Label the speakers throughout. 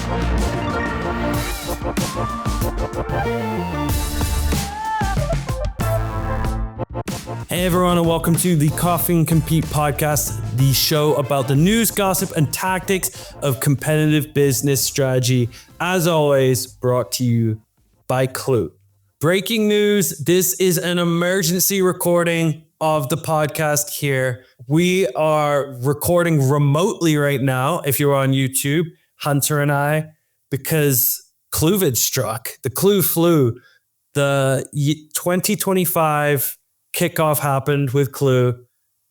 Speaker 1: Hey everyone, and welcome to the Coffee and Compete podcast, the show about the news, gossip, and tactics of competitive business strategy. As always, brought to you by Klue. Breaking news, this is an emergency recording of the podcast here. We are recording remotely right now, if you're on YouTube, Hunter and I, because COVID struck, the Klue Flu, the 2025 kickoff happened with Klue,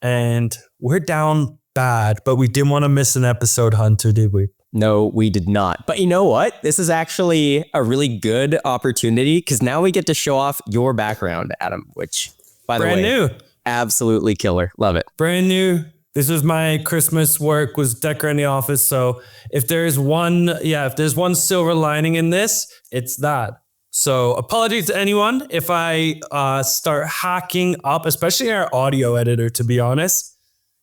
Speaker 1: and we're down bad, but we didn't want to miss an episode, Hunter, did we?
Speaker 2: No, we did not. But you know what? This is actually a really good opportunity because now we get to show off your background, Adam, which, by the way,
Speaker 1: brand new.
Speaker 2: Absolutely killer. Love it.
Speaker 1: Brand new. This was my Christmas work, was decorating the office. So if there's one silver lining in this, it's that. So apologies to anyone if I start hacking up, especially our audio editor, to be honest.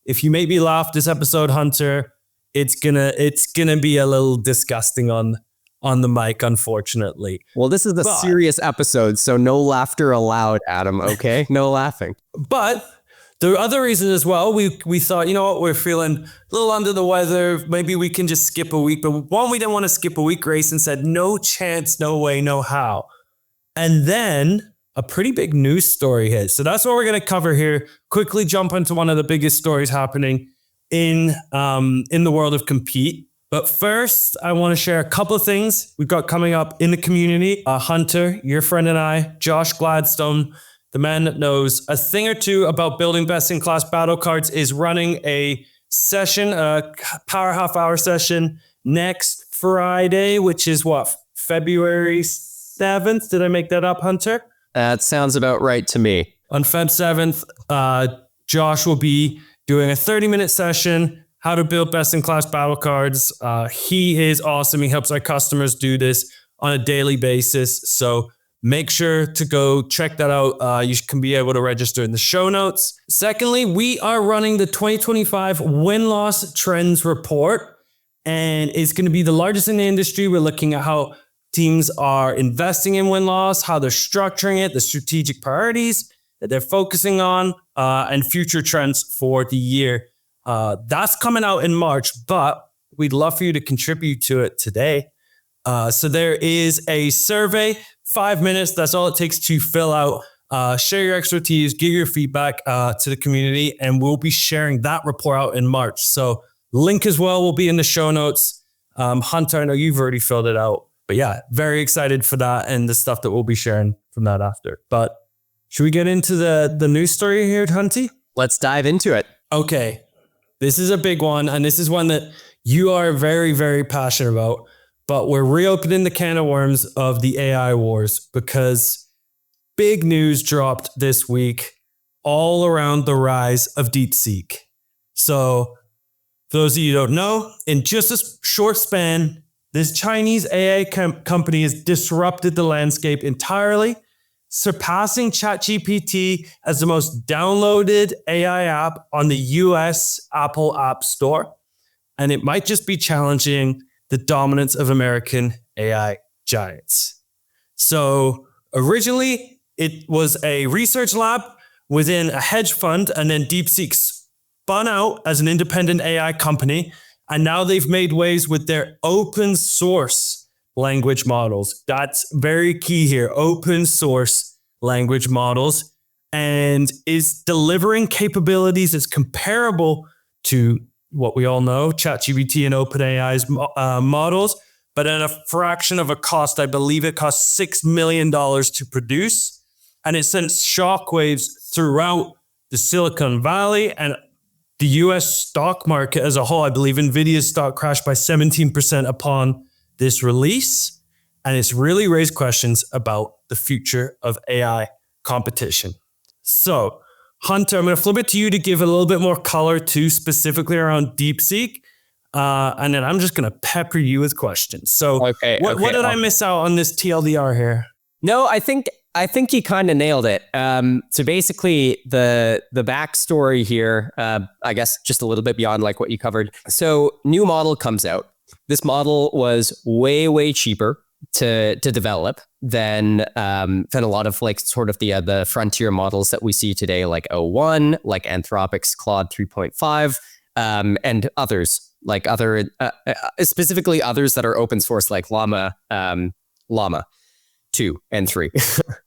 Speaker 1: If you make me laugh this episode, Hunter, it's gonna be a little disgusting on the mic, unfortunately.
Speaker 2: Well, this is the serious episode, so no laughter allowed, Adam, okay? No laughing.
Speaker 1: But the other reason as well, we thought, you know what, we're feeling a little under the weather. Maybe we can just skip a week. But one, we didn't want to skip a week. Grayson said, no chance, no way, no how. And then a pretty big news story hit. So that's what we're going to cover here. Quickly jump into one of the biggest stories happening in the world of Compete. But first, I want to share a couple of things we've got coming up in the community. Hunter, your friend and I, Josh Gladstone, the man that knows a thing or two about building best-in-class battle cards, is running a session, a power half-hour session next Friday, which is what, February 7th? Did I make that up, Hunter?
Speaker 2: That sounds about right to me.
Speaker 1: On Feb 7th, Josh will be doing a 30-minute session, how to build best-in-class battle cards. He is awesome. He helps our customers do this on a daily basis. So make sure to go check that out. You can be able to register in the show notes. Secondly, we are running the 2025 Win-Loss Trends Report, and it's going to be the largest in the industry. We're looking at how teams are investing in win-loss, how they're structuring it, the strategic priorities that they're focusing on, and future trends for the year. That's coming out in March, but we'd love for you to contribute to it today. So there is a survey, 5 minutes. That's all it takes to fill out. Share your expertise, give your feedback to the community, and we'll be sharing that report out in March. So link as well will be in the show notes. Hunter, I know you've already filled it out, but yeah, very excited for that and the stuff that we'll be sharing from that after. But should we get into the news story here, Hunty?
Speaker 2: Let's dive into it.
Speaker 1: Okay, this is a big one, and this is one that you are very, very passionate about. But we're reopening the can of worms of the AI wars because big news dropped this week all around the rise of DeepSeek. So for those of you who don't know, in just a short span, this Chinese AI company has disrupted the landscape entirely, surpassing ChatGPT as the most downloaded AI app on the US Apple App Store. And it might just be challenging the dominance of American AI giants. So originally, it was a research lab within a hedge fund, and then DeepSeek spun out as an independent AI company. And now they've made waves with their open source language models. That's very key here, open source language models, and is delivering capabilities that's comparable to what we all know, ChatGPT and OpenAI's models, but at a fraction of a cost. I believe it costs $6 million to produce, and it sent shockwaves throughout the Silicon Valley and the US stock market as a whole. I believe Nvidia's stock crashed by 17% upon this release, and it's really raised questions about the future of AI competition. So, Hunter, I'm going to flip it to you to give a little bit more color to specifically around DeepSeek, and then I'm just going to pepper you with questions. So, what did I miss out on this TLDR here?
Speaker 2: No, I think you kind of nailed it. So basically, the backstory here, I guess, just a little bit beyond like what you covered. So new model comes out. This model was way, way cheaper to develop than a lot of like sort of the frontier models that we see today, like O1, like Anthropic's Claude 3.5, and others, like specifically others that are open source, like Llama 2 and 3.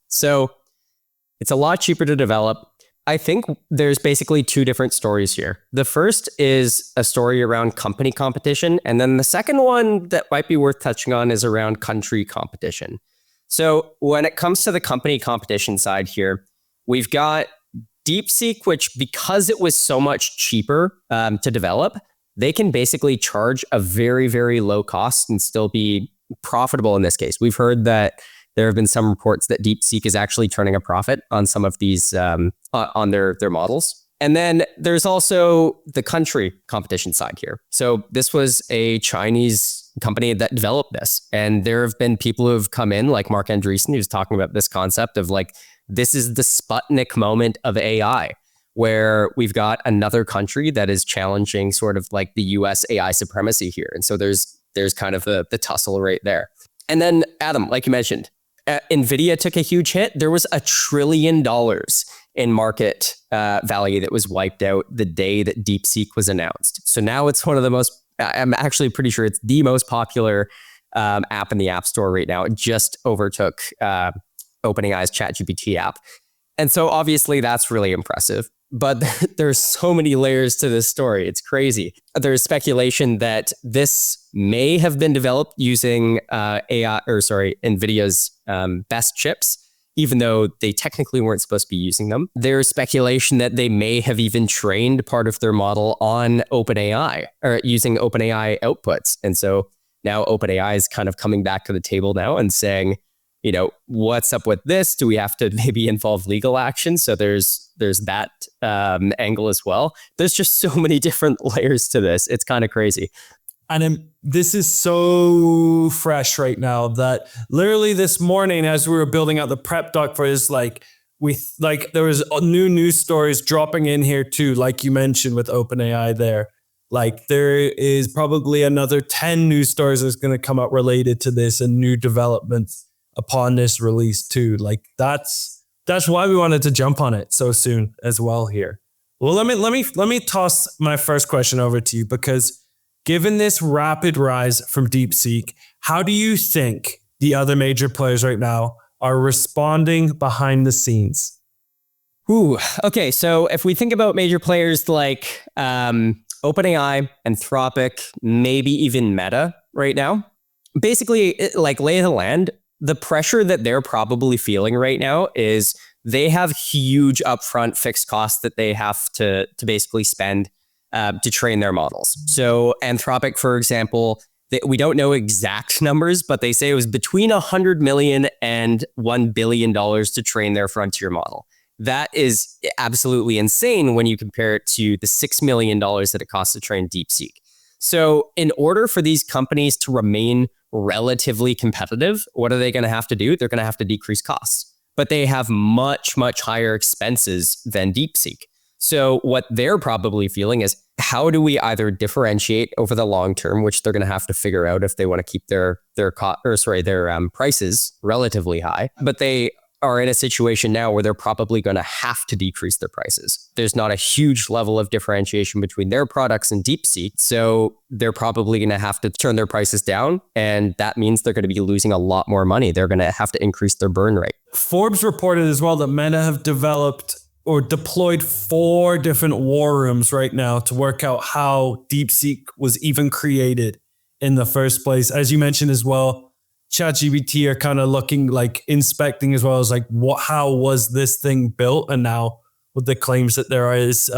Speaker 2: So it's a lot cheaper to develop. I think there's basically two different stories here. The first is a story around company competition. And then the second one that might be worth touching on is around country competition. So when it comes to the company competition side here, we've got DeepSeek, which because it was so much cheaper to develop, they can basically charge a very, very low cost and still be profitable in this case. We've heard that there have been some reports that DeepSeek is actually turning a profit on some of these, on their models. And then there's also the country competition side here. So this was a Chinese company that developed this. And there have been people who have come in, like Mark Andreessen, who's talking about this concept of like, this is the Sputnik moment of AI, where we've got another country that is challenging sort of like the US AI supremacy here. And so there's kind of the tussle right there. And then Adam, like you mentioned, NVIDIA took a huge hit. There was $1 trillion in market value that was wiped out the day that DeepSeek was announced. So now it's one of the most, I'm actually pretty sure it's the most popular app in the App Store right now. It just overtook OpenAI's ChatGPT app. And so obviously that's really impressive. But there's so many layers to this story. It's crazy. There's speculation that this may have been developed using NVIDIA's best chips, even though they technically weren't supposed to be using them. There's speculation that they may have even trained part of their model on OpenAI or using OpenAI outputs. And so now OpenAI is kind of coming back to the table now and saying, you know, what's up with this? Do we have to maybe involve legal action? So there's that angle as well. There's just so many different layers to this. It's kind of crazy.
Speaker 1: And this is so fresh right now that literally this morning, as we were building out the prep doc for this, there was new news stories dropping in here too, like you mentioned with OpenAI there. Like there is probably another 10 news stories that's going to come up related to this and new developments upon this release too. Like that's why we wanted to jump on it so soon as well here. Well, let me toss my first question over to you, because given this rapid rise from DeepSeek, how do you think the other major players right now are responding behind the scenes?
Speaker 2: Ooh, okay. So if we think about major players like OpenAI, Anthropic, maybe even Meta right now, basically like lay of the land, the pressure that they're probably feeling right now is they have huge upfront fixed costs that they have to basically spend to train their models. So Anthropic, for example, we don't know exact numbers, but they say it was between $100 million and $1 billion to train their frontier model. That is absolutely insane when you compare it to the $6 million that it costs to train DeepSeek. So in order for these companies to remain relatively competitive, what are they going to have to do? They're going to have to decrease costs, but they have much, much higher expenses than DeepSeek. So what they're probably feeling is, how do we either differentiate over the long term, which they're going to have to figure out if they want to keep their prices relatively high, but they are in a situation now where they're probably going to have to decrease their prices. There's not a huge level of differentiation between their products and DeepSeek, so they're probably going to have to turn their prices down, and that means they're going to be losing a lot more money. They're going to have to increase their burn rate.
Speaker 1: Forbes reported as well that Meta have developed or deployed 4 different war rooms right now to work out how DeepSeek was even created in the first place. As you mentioned as well, ChatGPT are kind of looking like inspecting as well as like how was this thing built, and now with the claims that there is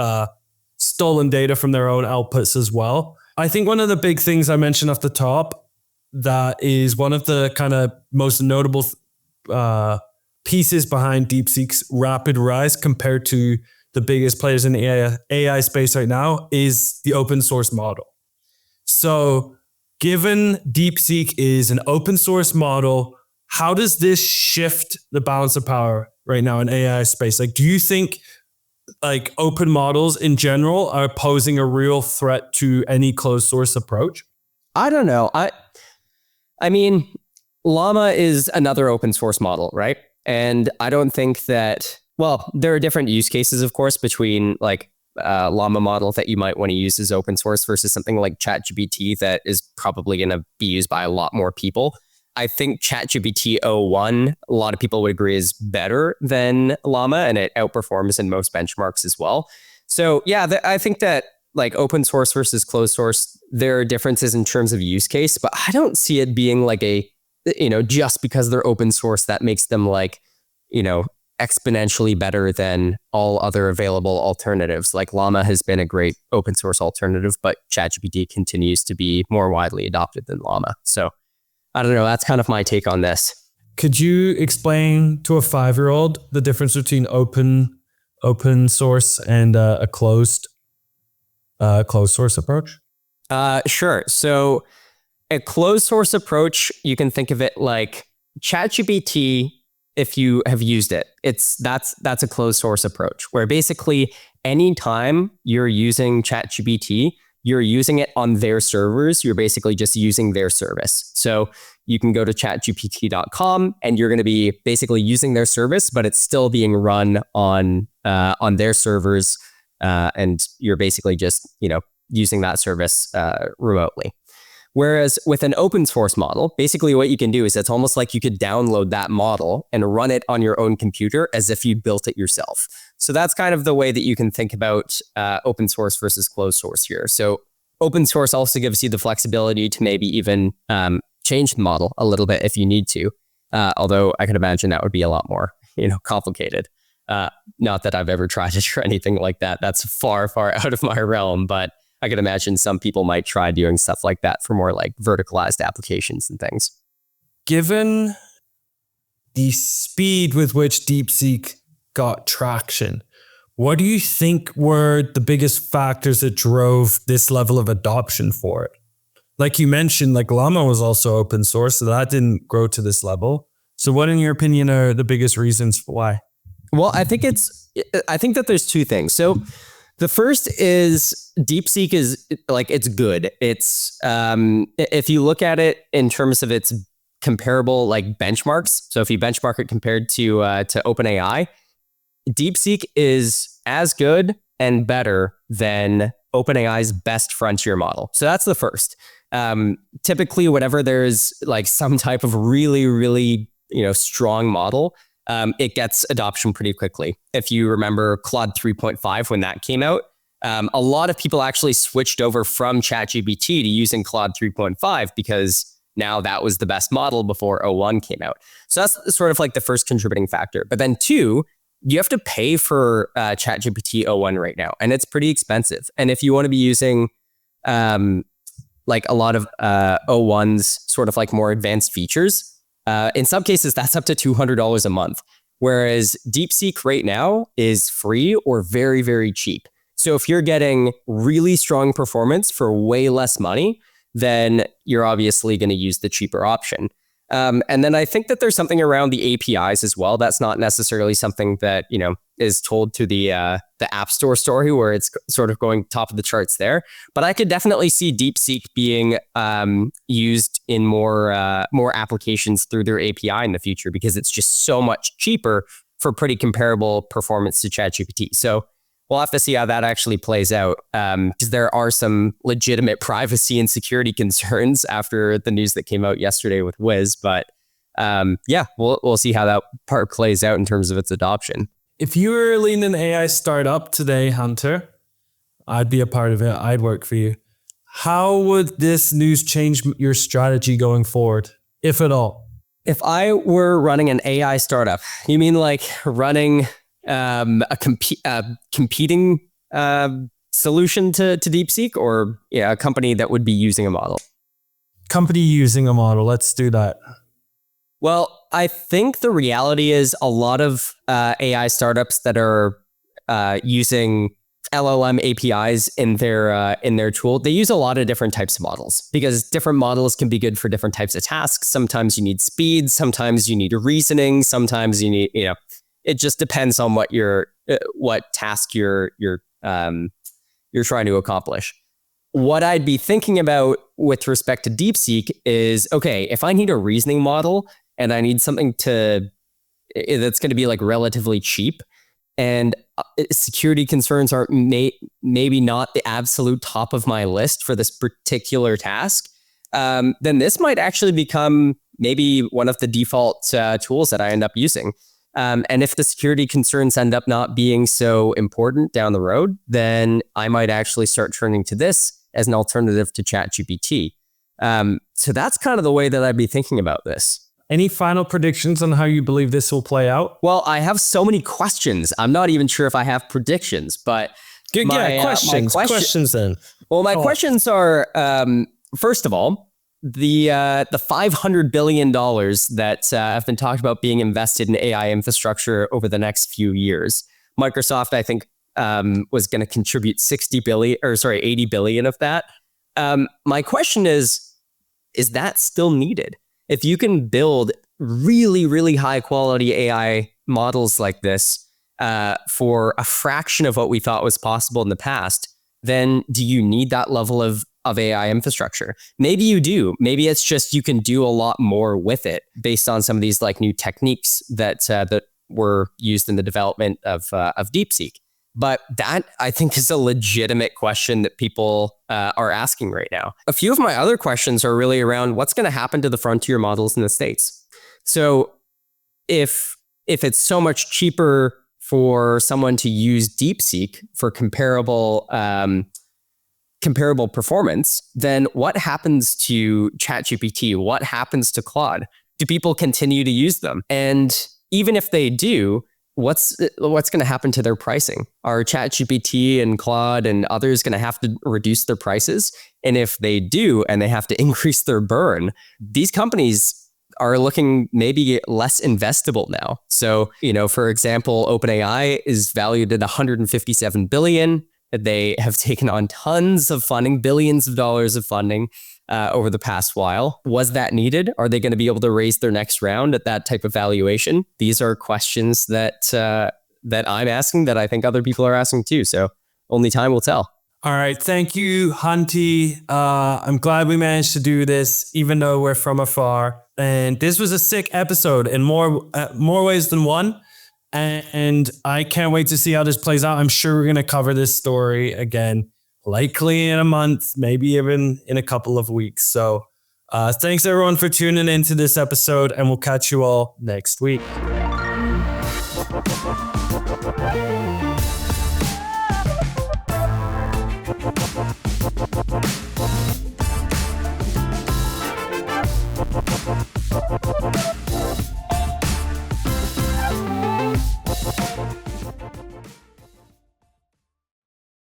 Speaker 1: stolen data from their own outputs as well. I think one of the big things I mentioned off the top that is one of the kind of most notable pieces behind DeepSeek's rapid rise compared to the biggest players in the AI space right now is the open source model. So given DeepSeek is an open source model, how does this shift the balance of power right now in AI space? Like, do you think like open models in general are posing a real threat to any closed source approach?
Speaker 2: I don't know. I mean, Llama is another open source model, right? And I don't think that, well, there are different use cases, of course, between like Llama model that you might want to use as open source versus something like ChatGPT that is probably going to be used by a lot more people. I think ChatGPT o1, a lot of people would agree, is better than Llama, and it outperforms in most benchmarks as well. So yeah, I think that like open source versus closed source, there are differences in terms of use case, but I don't see it being like a, just because they're open source, that makes them like, exponentially better than all other available alternatives. Like Llama has been a great open source alternative, but ChatGPT continues to be more widely adopted than Llama. So I don't know. That's kind of my take on this.
Speaker 1: Could you explain to a 5-year-old the difference between open source and a closed source approach?
Speaker 2: Sure. So a closed source approach, you can think of it like ChatGPT. If you have used it, that's a closed source approach where basically anytime you're using ChatGPT, you're using it on their servers. You're basically just using their service. So you can go to chatgpt.com and you're going to be basically using their service, but it's still being run on their servers, and you're basically just using that service remotely. Whereas with an open source model, basically what you can do is it's almost like you could download that model and run it on your own computer as if you built it yourself. So that's kind of the way that you can think about open source versus closed source here. So open source also gives you the flexibility to maybe even change the model a little bit if you need to. Although I could imagine that would be a lot more, complicated. Not that I've ever tried to try anything like that. That's far, far out of my realm, but I could imagine some people might try doing stuff like that for more like verticalized applications and things.
Speaker 1: Given the speed with which DeepSeek got traction, what do you think were the biggest factors that drove this level of adoption for it? Like you mentioned, like Llama was also open source, so that didn't grow to this level. So what, in your opinion, are the biggest reasons for why?
Speaker 2: Well, I think that there's two things. So the first is DeepSeek is like, it's good. It's if you look at it in terms of its comparable like benchmarks. So if you benchmark it compared to OpenAI, DeepSeek is as good and better than OpenAI's best frontier model. So that's the first. Typically, whenever there's like some type of really, really strong model, it gets adoption pretty quickly. If you remember Claude 3.5, when that came out, a lot of people actually switched over from ChatGPT to using Claude 3.5 because now that was the best model before o1 came out. So that's sort of like the first contributing factor. But then two, you have to pay for ChatGPT o1 right now, and it's pretty expensive. And if you want to be using like a lot of o1's sort of like more advanced features, in some cases, that's up to $200 a month, whereas DeepSeek right now is free or very, very cheap. So if you're getting really strong performance for way less money, then you're obviously going to use the cheaper option. And then I think that there's something around the APIs as well. That's not necessarily something that, is told to the App Store story where it's sort of going top of the charts there. But I could definitely see DeepSeek being used in more applications through their API in the future because it's just so much cheaper for pretty comparable performance to ChatGPT. So we'll have to see how that actually plays out because there are some legitimate privacy and security concerns after the news that came out yesterday with Wiz. But we'll see how that part plays out in terms of its adoption.
Speaker 1: If you were leading an AI startup today, Hunter, I'd be a part of it. I'd work for you. How would this news change your strategy going forward, if at all?
Speaker 2: If I were running an AI startup, you mean like running a competing solution to DeepSeek, or a company that would be using a model?
Speaker 1: Company using a model. Let's do that.
Speaker 2: Well, I think the reality is a lot of AI startups that are using LLM APIs in their tool, they use a lot of different types of models because different models can be good for different types of tasks. Sometimes you need speed, sometimes you need reasoning, sometimes you need, it just depends on what task you're trying to accomplish. what I'd be thinking about with respect to DeepSeek is, okay, if I need a reasoning model and I need something that's going to be like relatively cheap, and security concerns are maybe not the absolute top of my list for this particular task, then this might actually become maybe one of the default tools that I end up using. And if the security concerns end up not being so important down the road, then I might actually start turning to this as an alternative to ChatGPT. So that's kind of the way that I'd be thinking about this.
Speaker 1: Any final predictions on how you believe this will play out?
Speaker 2: Well, I have so many questions. I'm not even sure if I have predictions, but
Speaker 1: questions then.
Speaker 2: Well, my questions are, first of all, the $500 billion that have been talked about being invested in AI infrastructure over the next few years. Microsoft, I think, was going to contribute 80 billion of that. My question is that still needed? If you can build really, really high quality AI models like this for a fraction of what we thought was possible in the past, then do you need that level of AI infrastructure? Maybe you do. Maybe it's just you can do a lot more with it based on some of these like new techniques that were used in the development of DeepSeek. But that, I think, is a legitimate question that people are asking right now. A few of my other questions are really around what's going to happen to the frontier models in the States. So if it's so much cheaper for someone to use DeepSeek for comparable performance, then what happens to ChatGPT? What happens to Claude? Do people continue to use them? And even if they do, what's going to happen to their pricing? Are ChatGPT and Claude and others going to have to reduce their prices? And if they do, and they have to increase their burn, these companies are looking maybe less investable now. So, for example, OpenAI is valued at $157 billion. They have taken on tons of funding, billions of dollars of funding over the past while. Was that needed? Are they going to be able to raise their next round at that type of valuation? These are questions that I'm asking, that I think other people are asking too. So only time will tell.
Speaker 1: All right. Thank you, Hunty. I'm glad we managed to do this, even though we're from afar. And this was a sick episode in more ways than one. And I can't wait to see how this plays out. I'm sure we're going to cover this story again, likely in a month, maybe even in a couple of weeks. So thanks everyone for tuning into this episode, and we'll catch you all next week.